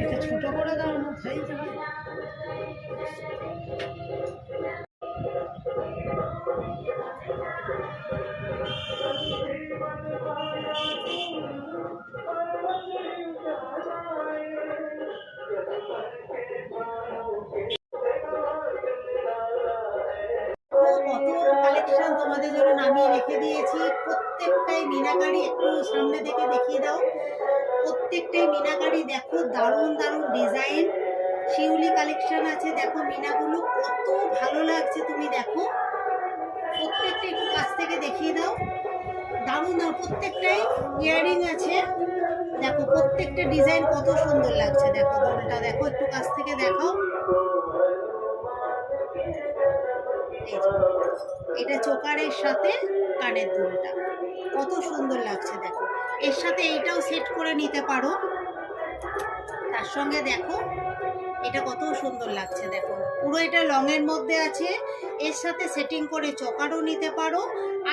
এটা ছোট করে দাও না ভাই। কত কালেকশন তোমাদের জন্য নামিয়ে রেখে দিয়েছি, প্রত্যেকটাই মিনাকারি। একটু সামনে থেকে দেখিয়ে দাও, প্রত্যেকটাই মিনাকারি। দেখো দারুণ দারুণ ডিজাইন, শিউলি কালেকশন আছে। দেখো মিনাগুলো কত ভালো লাগছে, তুমি দেখো প্রত্যেকটা একটু কাছ থেকে দেখিয়ে দাও। দারুণ দারুণ প্রত্যেকটাই ইয়ারিং আছে। দেখো প্রত্যেকটা ডিজাইন কত সুন্দর লাগছে। দেখো দোলটা দেখো, একটু কাছ থেকে দেখাও। এটা চোকারের সাথে কানের দুলটা কত সুন্দর লাগছে। দেখো এর সাথে এইটাও সেট করে নিতে পারো তার সঙ্গে। দেখো এটা কত সুন্দর লাগছে। দেখো পুরো এটা লং এর মধ্যে আছে, এর সাথে সেটিং করে চোকারও নিতে পারো,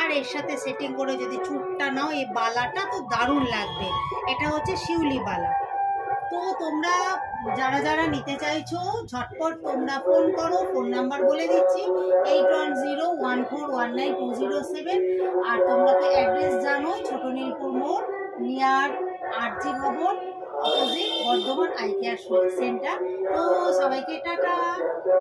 আর এর সাথে সেটিং করে যদি চুটটা নাও, এই বালাটা তো দারুণ লাগবে। এটা হচ্ছে শিউলি বালা। তো তোমরা যারা যারা নিতে চাইছো ঝটপট তোমরা ফোন করো। ফোন নাম্বার বলে দিচ্ছি 8101419207। আর তোমরা তো অ্যাড্রেস জানো, ছোট নীলপুর মোড়, নিয়ার আরজি ভবন, opposite Bardhaman eye care centre. তো সবাইকে টাটা।